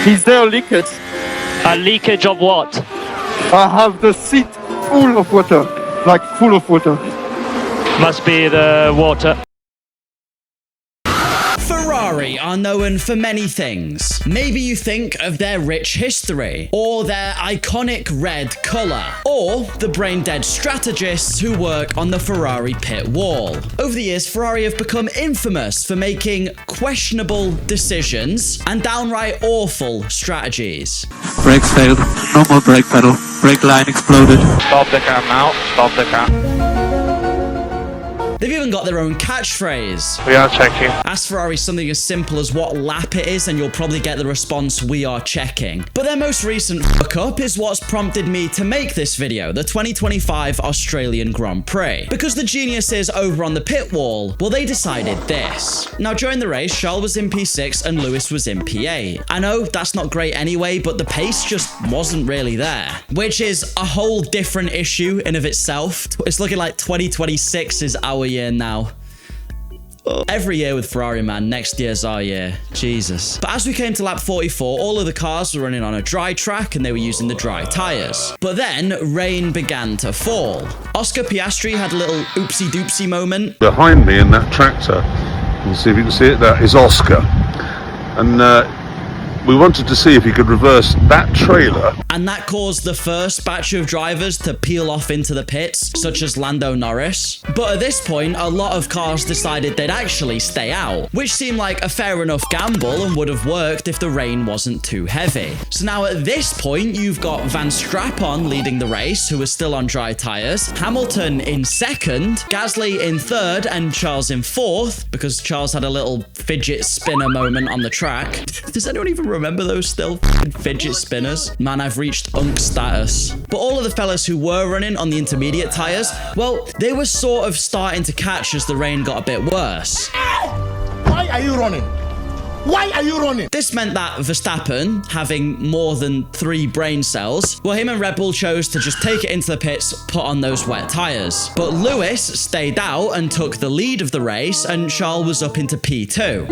Is there a leakage? A leakage of what? I have the seat full of water, like full of water. Must be the water. Ferrari are known for many things. Maybe you think of their rich history, or their iconic red colour, or the brain-dead strategists who work on the Ferrari pit wall. Over the years, Ferrari have become infamous for making questionable decisions and downright awful strategies. Brakes failed. No more brake pedal. Brake line exploded. Stop the car now. Stop the car. They've even got their own catchphrase. We are checking. Ask Ferrari something as simple as what lap it is and you'll probably get the response, "We are checking." But their most recent fuck-up is what's prompted me to make this video, the 2025 Australian Grand Prix. Because the geniuses over on the pit wall, well, they decided this. Now, during the race, Charles was in P6 and Lewis was in P8. I know that's not great anyway, but the pace just wasn't really there, which is a whole different issue in of itself. It's looking like 2026 is our year now. Every year with Ferrari, man. Next year's our year. Jesus. But as we came to lap 44, all of the cars were running on a dry track and they were using the dry tyres. But then rain began to fall. Oscar Piastri had a little oopsie-doopsie moment. Behind me in that tractor, you can see if you can see it, that is Oscar. And we wanted to see if he could reverse that trailer. And that caused the first batch of drivers to peel off into the pits, such as Lando Norris. But at this point, a lot of cars decided they'd actually stay out, which seemed like a fair enough gamble and would have worked if the rain wasn't too heavy. So now at this point, you've got Van Strappen leading the race, who is still on dry tyres, Hamilton in second, Gasly in third, and Charles in fourth, because Charles had a little fidget spinner moment on the track. Does anyone even remember those still? Fidget spinners? Man, I've reached unk status. But all of the fellas who were running on the intermediate tyres, well, they were sort of starting to catch as the rain got a bit worse. Why are you running? Why are you running? This meant that Verstappen, having more than 3 brain cells, well, him and Red Bull chose to just take it into the pits, put on those wet tyres. But Lewis stayed out and took the lead of the race, and Charles was up into P2.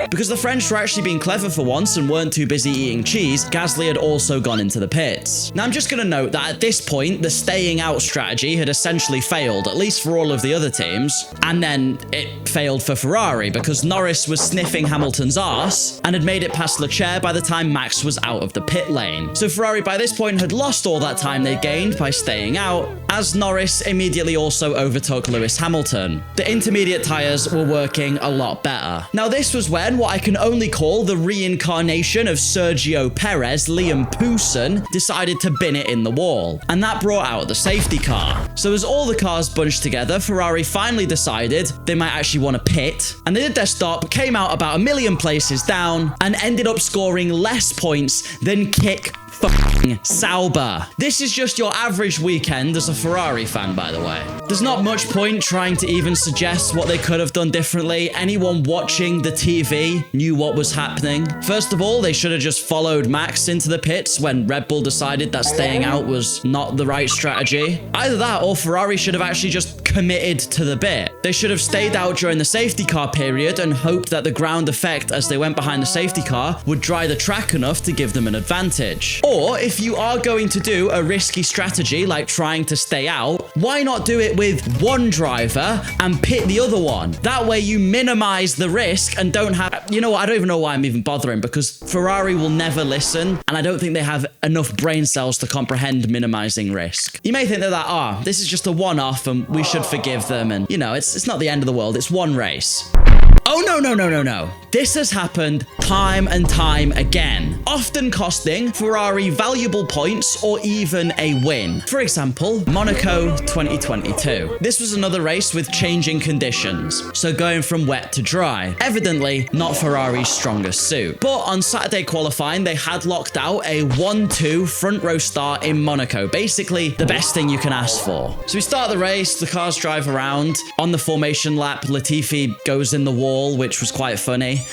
Because the French were actually being clever for once and weren't too busy eating cheese, Gasly had also gone into the pits. Now, I'm just going to note that at this point, the staying out strategy had essentially failed, at least for all of the other teams. And then it failed for Ferrari because Norris was sniffing Hamilton's arse and had made it past Leclerc by the time Max was out of the pit lane. So Ferrari by this point had lost all that time they gained by staying out, as Norris immediately also overtook Lewis Hamilton. The intermediate tyres were working a lot better. Now, this was when what I can only call the reincarnation of Sergio Perez, Liam Poulsen, decided to bin it in the wall. And that brought out the safety car. So as all the cars bunched together, Ferrari finally decided they might actually want to pit. And they did their stop, came out about 1 million places down, and ended up scoring less points than Kick fucking Sauber. This is just your average weekend as a Ferrari fan, by the way. There's not much point trying to even suggest what they could have done differently. Anyone watching the TV knew what was happening. First of all, they should have just followed Max into the pits when Red Bull decided that staying out was not the right strategy. Either that or Ferrari should have actually just committed to the bit. They should have stayed out during the safety car period and hoped that the ground effect as they went behind the safety car would dry the track enough to give them an advantage. Or if you are going to do a risky strategy like trying to stay out, why not do it with one driver and pit the other one? That way you minimize the risk and don't have... You know what? I don't even know why I'm even bothering, because Ferrari will never listen, and I don't think they have enough brain cells to comprehend minimizing risk. You may think that, this is just a one-off and we should forgive them, and, you know, it's not the end of the world. It's one race. Oh, no. This has happened time and time again, often costing Ferrari valuable points or even a win. For example, Monaco 2022. This was another race with changing conditions, so going from wet to dry. Evidently, not Ferrari's strongest suit. But on Saturday qualifying, they had locked out a 1-2 front row start in Monaco. Basically, the best thing you can ask for. So we start the race, the cars drive around. On the formation lap, Latifi goes in the wall, which was quite funny.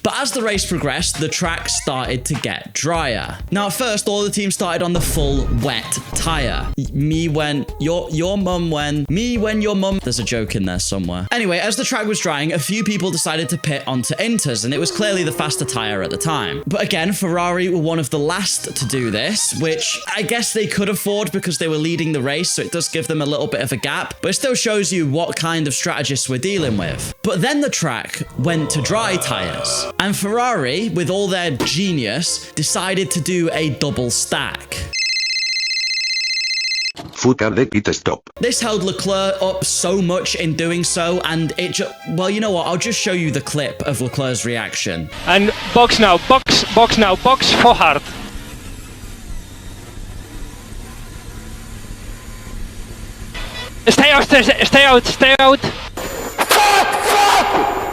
But as the race progressed, the track started to get drier. Now, at first, all the teams started on the full wet tire. Me when your mum when, me when your mum. There's a joke in there somewhere. Anyway, as the track was drying, a few people decided to pit onto Inters, and it was clearly the faster tire at the time. But again, Ferrari were one of the last to do this, which I guess they could afford because they were leading the race, so it does give them a little bit of a gap, but it still shows you what kind of strategists we're dealing with. But then the track went to dry tires, and Ferrari, with all their genius, decided to do a double stack. Stop. This held Leclerc up so much in doing so, and well, you know what? I'll just show you the clip of Leclerc's reaction. And box now, box now, box for hard. Stay out, stay out, stay out.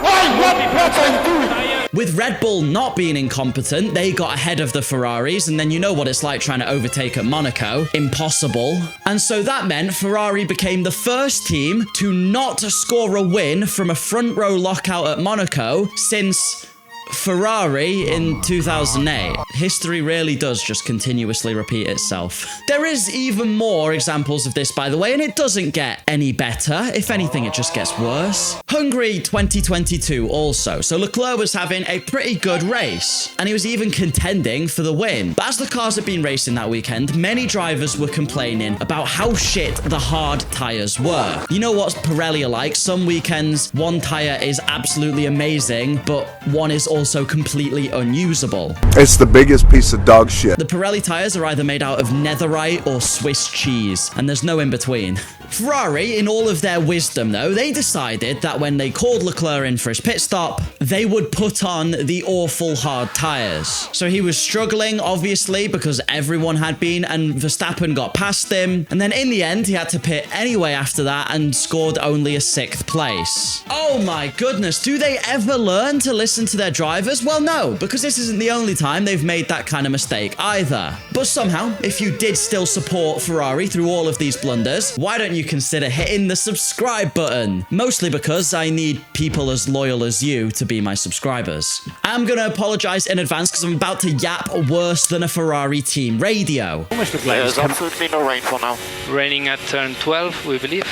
What are you doing? With Red Bull not being incompetent, they got ahead of the Ferraris, and then you know what it's like trying to overtake at Monaco. Impossible. And so that meant Ferrari became the first team to not score a win from a front row lockout at Monaco since Ferrari in 2008. History really does just continuously repeat itself. There is even more examples of this, by the way, and it doesn't get any better. If anything, it just gets worse. Hungary 2022 also. So Leclerc was having a pretty good race, and he was even contending for the win. But as the cars had been racing that weekend, many drivers were complaining about how shit the hard tires were. You know what Pirelli are like? Some weekends, one tire is absolutely amazing, but one is also completely unusable. It's the biggest piece of dog shit. The Pirelli tires are either made out of netherite or Swiss cheese, and there's no in between. Ferrari, in all of their wisdom though, they decided that when they called Leclerc in for his pit stop, they would put on the awful hard tires. So he was struggling, obviously, because everyone had been, and Verstappen got past him. And then in the end, he had to pit anyway after that and scored only a 6th place. Oh my goodness, do they ever learn to listen to their drivers? Well, no, because this isn't the only time they've made that kind of mistake either. But somehow, if you did still support Ferrari through all of these blunders, why don't you consider hitting the subscribe button? Mostly because I need people as loyal as you to be my subscribers. I'm gonna apologize in advance because I'm about to yap worse than a Ferrari team radio. There's absolutely no rain for now. Raining at turn 12, we believe.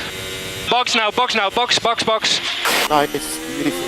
Box now, box now, box. No, it's beautiful.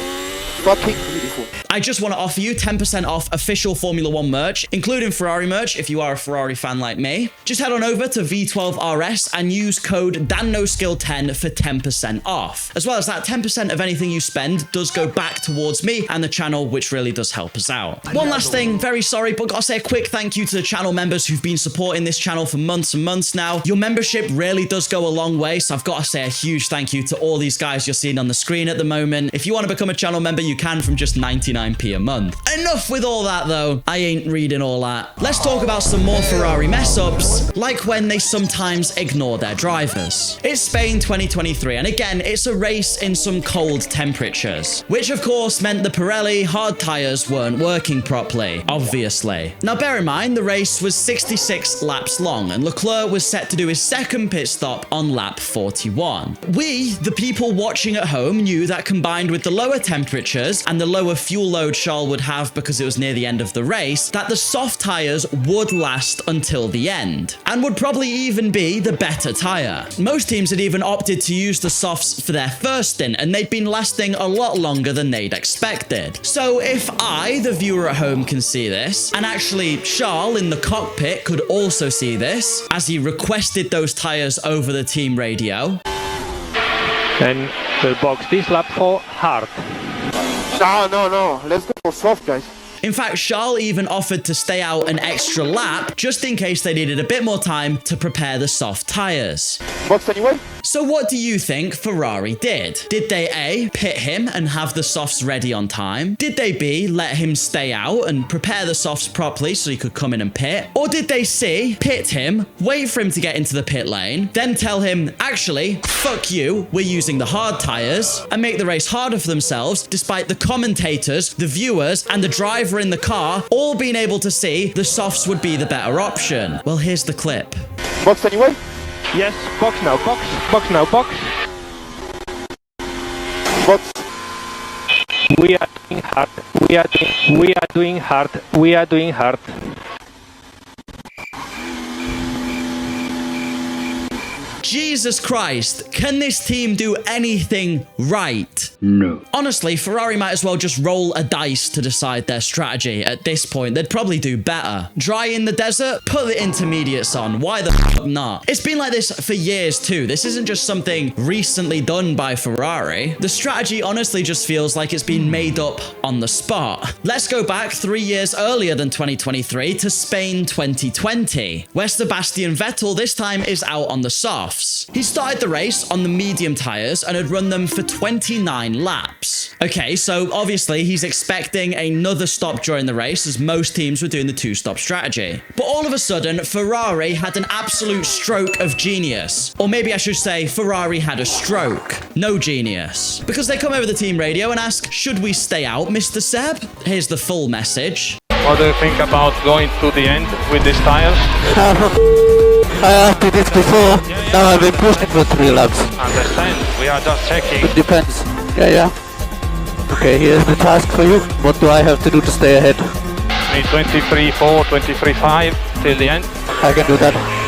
Fucking beautiful. I just want to offer you 10% off official Formula 1 merch, including Ferrari merch if you are a Ferrari fan like me. Just head on over to V12RS and use code DanNoSkill10 for 10% off. As well as that, 10% of anything you spend does go back towards me and the channel, which really does help us out. One last thing, very sorry, but gotta say a quick thank you to the channel members who've been supporting this channel for months and months now. Your membership really does go a long way, so I've got to say a huge thank you to all these guys you're seeing on the screen at the moment. If you want to become a channel member, you can from just 99p a month. Enough with all that though. I ain't reading all that. Let's talk about some more Ferrari mess-ups, like when they sometimes ignore their drivers. It's Spain 2023, and again, it's a race in some cold temperatures, which of course meant the Pirelli hard tires weren't working properly, obviously. Now bear in mind, the race was 66 laps long, and Leclerc was set to do his second pit stop on lap 41. We, the people watching at home, knew that combined with the lower temperatures and the lower fuel load Charles would have because it was near the end of the race, that the soft tires would last until the end, and would probably even be the better tire. Most teams had even opted to use the softs for their first stint, and they'd been lasting a lot longer than they'd expected. So if I, the viewer at home, can see this, and actually Charles in the cockpit could also see this, as he requested those tires over the team radio. Then we'll box this lap for hard. No. Let's go for soft, guys. In fact, Charles even offered to stay out an extra lap just in case they needed a bit more time to prepare the soft tires. Box anyway? So what do you think Ferrari did? Did they A, pit him and have the softs ready on time? Did they B, let him stay out and prepare the softs properly so he could come in and pit? Or did they C, pit him, wait for him to get into the pit lane, then tell him, actually, fuck you, we're using the hard tires, and make the race harder for themselves, despite the commentators, the viewers, and the driver in the car all being able to see the softs would be the better option? Well, here's the clip. Box anyway? Yes, box now, box now, box. Box. We are doing hard. We are doing hard. We are doing hard. Jesus Christ, can this team do anything right? No. Honestly, Ferrari might as well just roll a dice to decide their strategy. At this point, they'd probably do better. Dry in the desert? Put the intermediates on. Why the f not? It's been like this for years too. This isn't just something recently done by Ferrari. The strategy honestly just feels like it's been made up on the spot. Let's go back 3 years earlier than 2023 to Spain 2020, where Sebastian Vettel this time is out on the softs. He started the race on the medium tyres and had run them for 29 laps. Okay, so obviously he's expecting another stop during the race, as most teams were doing the two-stop strategy. But all of a sudden, Ferrari had an absolute stroke of genius. Or maybe I should say Ferrari had a stroke. No genius. Because they come over the team radio and ask, should we stay out, Mr. Seb? Here's the full message. What do you think about going to the end with these tires? I did it before. Now I've been pushing for 3 laps. Understand, we are just checking. It depends. Yeah. Okay, here's the task for you. What do I have to do to stay ahead? Need 23.4, 23.5 till the end. I can do that.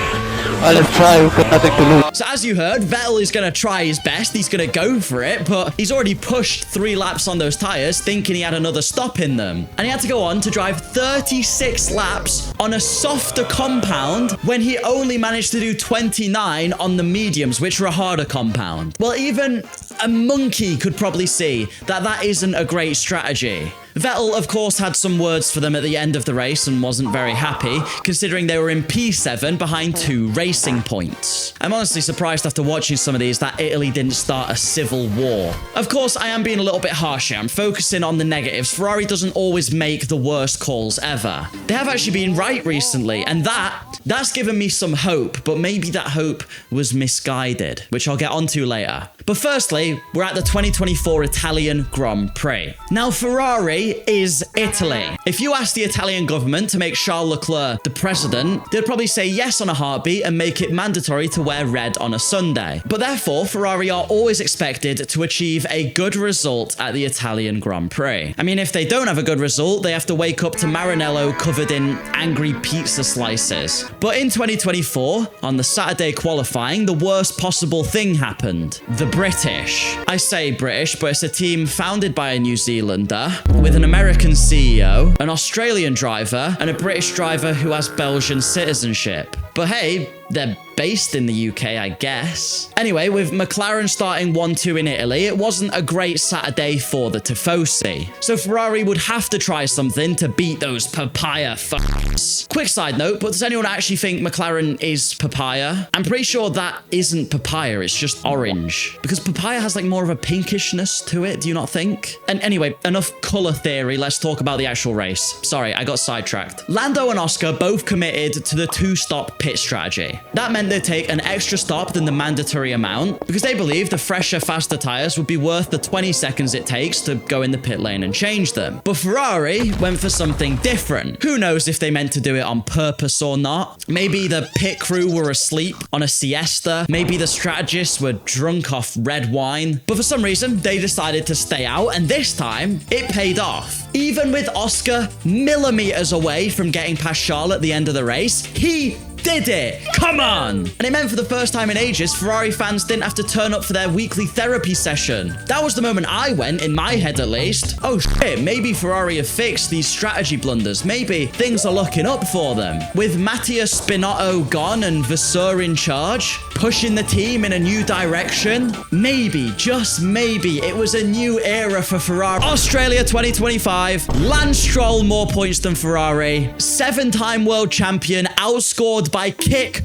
Let's try, we've got nothing to lose. So as you heard, Vettel is going to try his best. He's going to go for it, but he's already pushed 3 laps on those tyres, thinking he had another stop in them. And he had to go on to drive 36 laps on a softer compound when he only managed to do 29 on the mediums, which were a harder compound. Well, even a monkey could probably see that that isn't a great strategy. Vettel, of course, had some words for them at the end of the race and wasn't very happy, considering they were in P7 behind 2 racing points. I'm honestly surprised after watching some of these that Italy didn't start a civil war. Of course, I am being a little bit harsh here. I'm focusing on the negatives. Ferrari doesn't always make the worst calls ever. They have actually been right recently, and that's given me some hope, but maybe that hope was misguided, which I'll get onto later. But firstly, we're at the 2024 Italian Grand Prix. Now, Ferrari is Italy. If you ask the Italian government to make Charles Leclerc the president, they'd probably say yes on a heartbeat and make it mandatory to wear red on a Sunday. But therefore, Ferrari are always expected to achieve a good result at the Italian Grand Prix. I mean, if they don't have a good result, they have to wake up to Maranello covered in angry pizza slices. But in 2024, on the Saturday qualifying, the worst possible thing happened. The British. I say British, but it's a team founded by a New Zealander with an American CEO, an Australian driver, and a British driver who has Belgian citizenship. But hey, they're based in the UK, I guess. Anyway, with McLaren starting 1-2 in Italy, it wasn't a great Saturday for the Tifosi. So Ferrari would have to try something to beat those papaya f***s. Quick side note, but does anyone actually think McLaren is papaya? I'm pretty sure that isn't papaya, it's just orange. Because papaya has like more of a pinkishness to it, do you not think? And anyway, enough colour theory, let's talk about the actual race. Sorry, I got sidetracked. Lando and Oscar both committed to the 2-stop pit strategy. That meant they'd take an extra stop than the mandatory amount because they believed the fresher, faster tyres would be worth the 20 seconds it takes to go in the pit lane and change them. But Ferrari went for something different. Who knows if they meant to do it on purpose or not? Maybe the pit crew were asleep on a siesta. Maybe the strategists were drunk off red wine. But for some reason, they decided to stay out, and this time, it paid off. Even with Oscar millimeters away from getting past Charles at the end of the race, he did it! Come on! And it meant for the first time in ages, Ferrari fans didn't have to turn up for their weekly therapy session. That was the moment I went, in my head at least. Oh shit, maybe Ferrari have fixed these strategy blunders. Maybe things are looking up for them. With Mattia Spinotto gone and Vasseur in charge, pushing the team in a new direction, maybe, just maybe, it was a new era for Ferrari. Australia 2025, Lance Stroll more points than Ferrari, 7-time world champion, outscored by Kick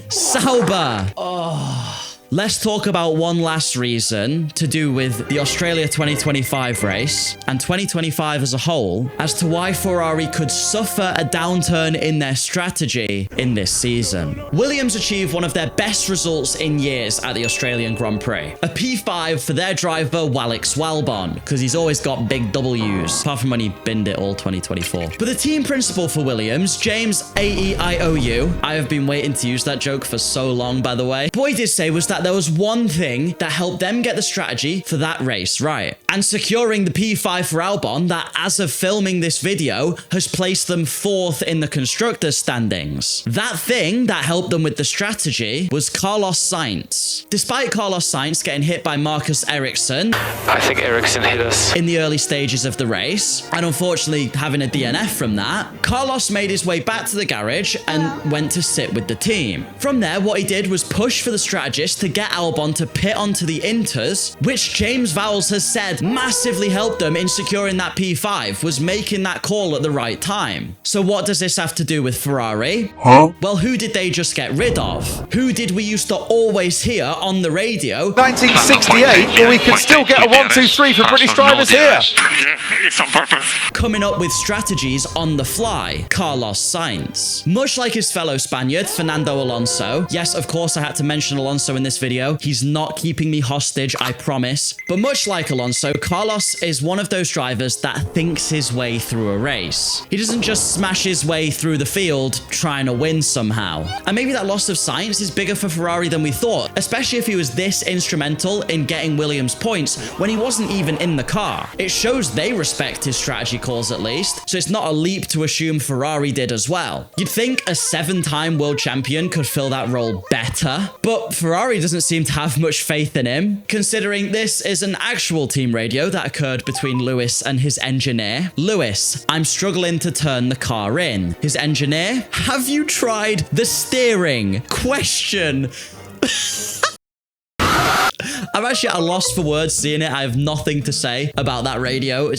Sauber. Let's talk about one last reason to do with the Australia 2025 race and 2025 as a whole as to why Ferrari could suffer a downturn in their strategy in this season. Williams achieved one of their best results in years at the Australian Grand Prix. A P5 for their driver, Alex Albon, because he's always got big W's, apart from when he binned it all 2024. But the team principal for Williams, James Aeiou, I have been waiting to use that joke for so long, by the way, what he did say was that that there was one thing that helped them get the strategy for that race right, and securing the P5 for Albon that, as of filming this video, has placed them 4th in the constructors standings. That thing that helped them with the strategy was Carlos Sainz. Despite Carlos Sainz getting hit by Marcus Ericsson, I think Ericsson hit us. in the early stages of the race, and unfortunately having a DNF from that, Carlos made his way back to the garage and went to sit with the team. From there, what he did was push for the strategist to get Albon to pit onto the inters, which James Vowles has said massively helped them in securing that P5, was making that call at the right time. So what does this have to do with Ferrari? Well, who did they just get rid of? Who did we used to always hear on the radio? 1968, but we could still get a 1, 2, 3 for British drivers here. It's on purpose. Coming up with strategies on the fly, Carlos Sainz. Much like his fellow Spaniard, Fernando Alonso. Yes, of course, I had to mention Alonso in this video. He's not keeping me hostage, I promise. But much like Alonso, Carlos is one of those drivers that thinks his way through a race. He doesn't just smash his way through the field trying to win somehow. And maybe that loss of Sainz is bigger for Ferrari than we thought, especially if he was this instrumental in getting Williams points when he wasn't even in the car. It shows they respect his strategy calls at least, so it's not a leap to assume Ferrari did as well. You'd think a 7-time world champion could fill that role better, but Ferrari doesn't seem to have much faith in him, considering this is an actual team radio that occurred between Lewis and his engineer. Lewis, I'm struggling to turn the car in. His engineer, have you tried the steering? Question. I'm actually at a loss for words seeing it. I have nothing to say about that radio.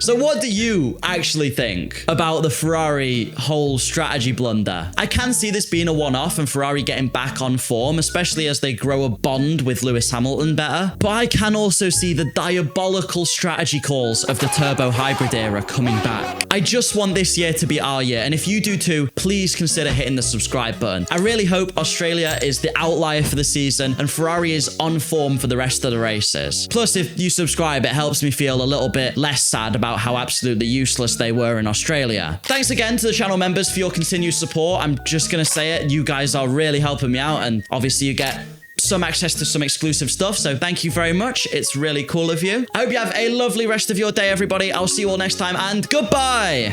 So what do you actually think about the Ferrari whole strategy blunder? I can see this being a one-off and Ferrari getting back on form, especially as they grow a bond with Lewis Hamilton better. But I can also see the diabolical strategy calls of the turbo hybrid era coming back. I just want this year to be our year, and if you do too, please consider hitting the subscribe button. I really hope Australia is the outlier for the season and Ferrari is on form for the rest of the races. Plus, if you subscribe, it helps me feel a little bit less sad about how absolutely useless they were in Australia. Thanks again to the channel members for your continued support. I'm just gonna say it, you guys are really helping me out, and obviously you get some access to some exclusive stuff, so thank you very much. It's really cool of you. I hope you have a lovely rest of your day, everybody. I'll see you all next time, and goodbye!